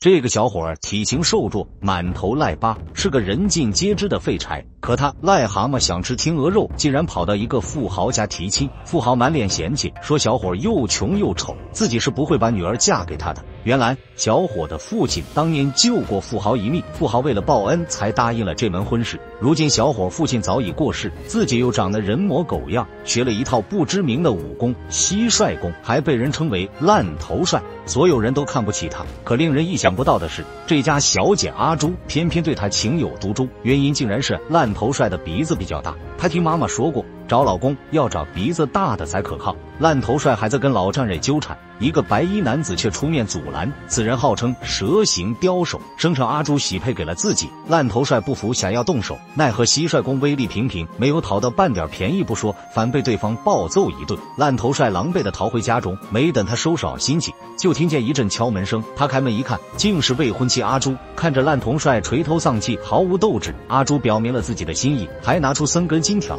这个小伙儿体型瘦弱，满头癞疤，是个人尽皆知的废柴。可他癞蛤蟆想吃天鹅肉，竟然跑到一个富豪家提亲。富豪满脸嫌弃，说小伙又穷又丑，自己是不会把女儿嫁给他的。原来小伙的父亲当年救过富豪一命，富豪为了报恩才答应了这门婚事。如今小伙父亲早已过世，自己又长得人模狗样，学了一套不知名的武功蟋蟀功，还被人称为烂头帅，所有人都看不起他。可令人意想不到的是，这家小姐阿朱偏偏对他情有独钟，原因竟然是烂头帅的鼻子比较大。他听妈妈说过，找老公要找鼻子大的才可靠。烂头帅还在跟老丈人纠缠，一个白衣男子却出面阻拦。此人号称蛇形刁手，声称阿朱许配给了自己。烂头帅不服，想要动手，奈何蟋蟀功威力平平，没有讨到半点便宜不说，反被对方暴揍一顿。烂头帅狼狈地逃回家中，没等他收拾好心情，就听见一阵敲门声。他开门一看，竟是未婚妻阿朱。看着烂头帅垂头丧气，毫无斗志，阿朱表明了自己的心意，还拿出3根金条。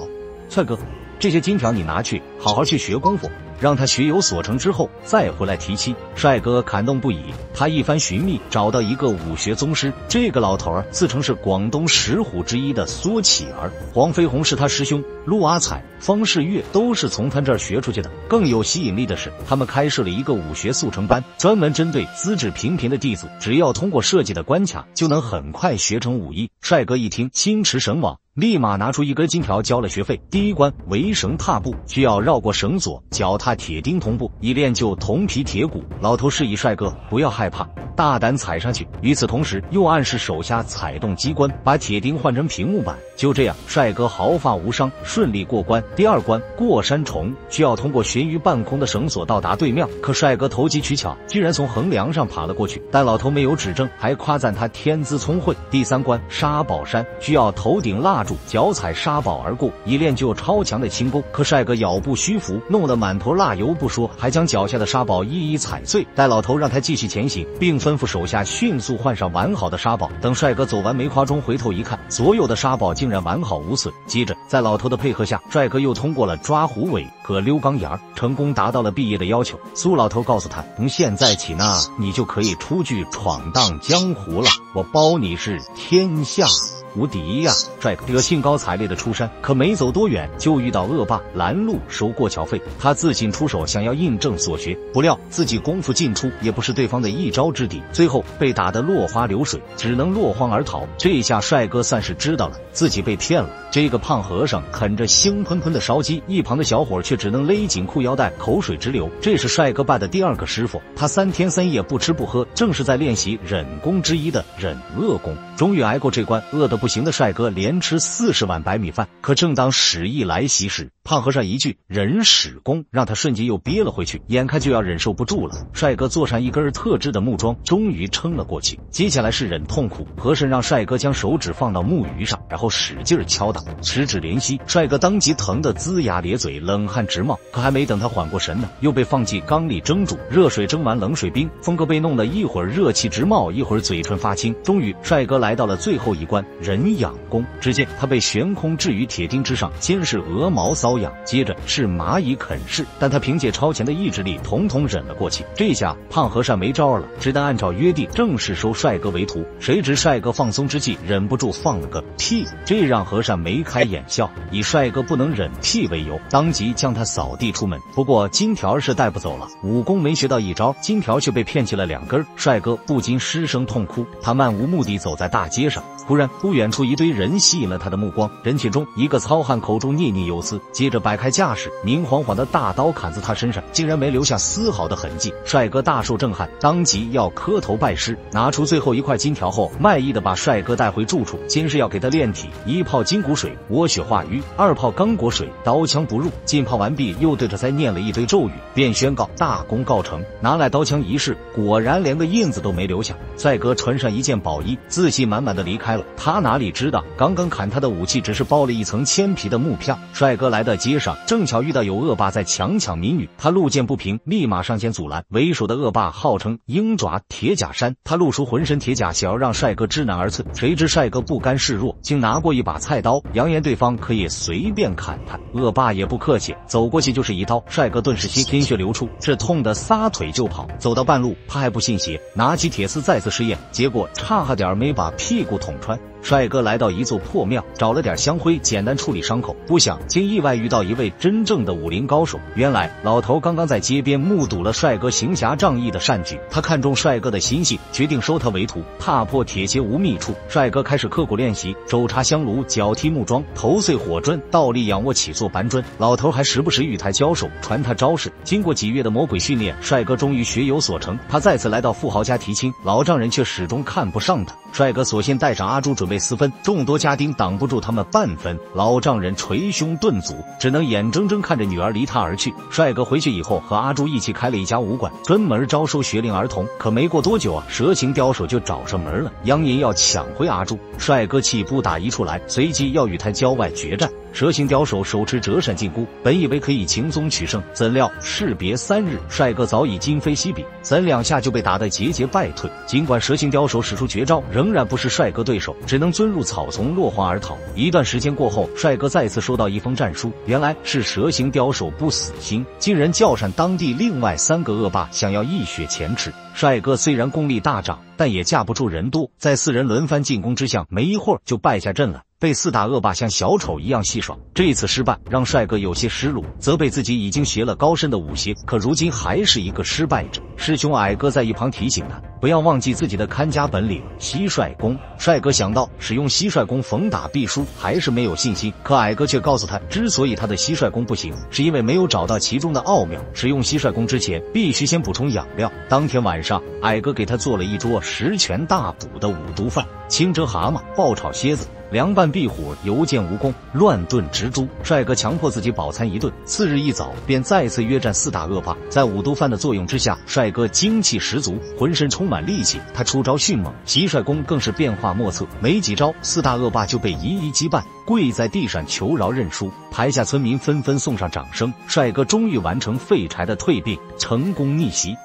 帅哥，这些金条你拿去好好去学功夫，让他学有所成之后再回来提亲。帅哥感动不已，他一番寻觅，找到一个武学宗师。这个老头儿自称是广东10虎之一的苏乞儿，黄飞鸿是他师兄，陆阿彩、方世岳都是从他这儿学出去的。更有吸引力的是，他们开设了一个武学速成班，专门针对资质平平的弟子，只要通过设计的关卡，就能很快学成武艺。帅哥一听，心驰神往，立马拿出1根金条交了学费。第一关围绳踏步，需要绕过绳索，脚踏铁钉同步，一练就铜皮铁骨。老头示意帅哥不要害怕，大胆踩上去。与此同时，又暗示手下踩动机关，把铁钉换成屏幕板。就这样，帅哥毫发无伤，顺利过关。第2关过山虫，需要通过悬于半空的绳索到达对面。可帅哥投机取巧，居然从横梁上爬了过去，但老头没有指正，还夸赞他天资聪慧。第3关沙宝山，需要头顶蜡烛，脚踩沙宝而过，一练就有超强的轻功。可帅哥咬不虚服，弄得满头蜡油不说，还将脚下的沙宝一一踩碎。待老头让他继续前行，并吩咐手下迅速换上完好的沙宝。等帅哥走完梅花钟，回头一看，所有的沙宝竟然完好无损。接着在老头的配合下，帅哥又通过了抓虎尾和溜钢牙，成功达到了毕业的要求。苏老头告诉他，从现在起呢，你就可以出去闯荡江湖了，我包你是天下无敌呀！帅哥这个兴高采烈的出山，可没走多远就遇到恶霸拦路收过桥费。他自尽出手，想要印证所学，不料自己功夫尽出，也不是对方的一招之敌，最后被打得落花流水，只能落荒而逃。这下帅哥算是知道了自己被骗了。这个胖和尚啃着香喷喷的烧鸡，一旁的小伙却只能勒紧裤腰带，口水直流。这是帅哥拜的第2个师傅，他3天3夜不吃不喝，正是在练习忍功之一的忍饿功。终于挨过这关，饿得不行的帅哥连吃40碗白米饭。可正当屎意来袭时，胖和尚一句忍屎功让他瞬间又憋了回去，眼看就要忍受不住了。帅哥坐上一根特制的木桩，终于撑了过去。接下来是忍痛苦，和珅让帅哥将手指放到木鱼上，然后使劲敲打，十指连吸。帅哥当即疼得龇牙咧嘴，冷汗直冒。可还没等他缓过神呢，又被放进缸里蒸煮，热水蒸完冷水冰，风哥被弄得一会儿热气直冒，一会儿嘴唇发青。终于帅哥来到了最后一关忍痒功，只见他被悬空置于铁钉之上，先是鹅毛瘙痒，接着是蚂蚁啃噬，但他凭借超前的意志力统统忍了过去。这下胖和尚没招了，只得按照约定正式收帅哥为徒。谁知帅哥放松之际，忍不住放了个屁，这让和尚眉开眼笑，以帅哥不能忍屁为由，当即将他扫地出门。不过金条是带不走了，武功没学到一招，金条却被骗去了2根。帅哥不禁失声痛哭，他漫无目的走在大街上，忽然不远处一堆人吸引了他的目光，人群中一个糙汉口中念念有词，接着摆开架势，明晃晃的大刀砍在他身上，竟然没留下丝毫的痕迹。帅哥大受震撼，当即要磕头拜师，拿出最后1块金条后，卖艺的把帅哥带回住处，先是要给他炼体，1泡筋骨水窝血化瘀，2泡刚果水刀枪不入。浸泡完毕，又对着才念了一堆咒语，便宣告大功告成。拿来刀枪一试，果然连个印子都没留下。帅哥穿上一件宝衣，自信满满的离开了。他哪里知道，刚刚砍他的武器只是包了一层铅皮的木片。帅哥来的街上，正巧遇到有恶霸在强抢民女，他路见不平，立马上前阻拦。为首的恶霸号称鹰爪铁甲山，他露出浑身铁甲，想要让帅哥知难而刺。谁知帅哥不甘示弱，竟拿过一把菜刀，扬言对方可以随便砍他。恶霸也不客气，走过去就是一刀，帅哥顿时鲜血流出，是痛得撒腿就跑。走到半路，他还不信邪，拿起铁丝再次试验，结果差点没把屁股捅穿。帅哥来到一座破庙，找了点香灰，简单处理伤口。不想竟意外遇到一位真正的武林高手。原来老头刚刚在街边目睹了帅哥行侠仗义的善举，他看中帅哥的心性，决定收他为徒。踏破铁鞋无觅处，帅哥开始刻苦练习，手插香炉，脚踢木桩，头碎火砖，倒立仰卧起坐搬砖。老头还时不时与他交手，传他招式。经过几月的魔鬼训练，帅哥终于学有所成。他再次来到富豪家提亲，老丈人却始终看不上他。帅哥索性带上阿朱准备私分，众多家丁挡不住他们半分，老丈人捶胸顿足，只能眼睁睁看着女儿离他而去。帅哥回去以后和阿朱一起开了一家武馆，专门招收学龄儿童。可没过多久啊，蛇形刁手就找上门了，扬言要抢回阿朱。帅哥气不打一处来，随即要与他郊外决战。蛇形刁手手持折扇金箍，本以为可以轻松取胜，怎料士别3日，帅哥早已今非昔比，3两下就被打得节节败退。尽管蛇形刁手使出绝招，仍然不是帅哥对手，只能钻入草丛落荒而逃。一段时间过后，帅哥再次收到一封战书，原来是蛇形刁手不死心，竟然叫上当地另外3个恶霸，想要一雪前耻。帅哥虽然功力大涨，但也架不住人多，在4人轮番进攻之下，没一会儿就败下阵了。被4大恶霸像小丑一样戏耍，这次失败让帅哥有些失落，责备自己已经学了高深的武邪，可如今还是一个失败者。师兄矮哥在一旁提醒他，不要忘记自己的看家本领蟋蟀功。帅哥想到使用蟋蟀功逢打必输，还是没有信心。可矮哥却告诉他，之所以他的蟋蟀功不行，是因为没有找到其中的奥妙。使用蟋蟀功之前，必须先补充养料。当天晚上，矮哥给他做了一桌10全大补的5毒饭：清蒸蛤蟆、爆炒蝎子、凉拌壁虎、油煎蜈蚣、乱炖植猪。帅哥强迫自己饱餐一顿，4日一早便再次约战4大恶霸。在5毒饭的作用之下，帅哥精气十足，浑身充满力气。他出招迅猛，蟋蟀功更是变化莫测。没几招，4大恶霸就被一一击败，跪在地上求饶认输。台下村民纷纷送上掌声。帅哥终于完成废柴的蜕变，成功逆袭。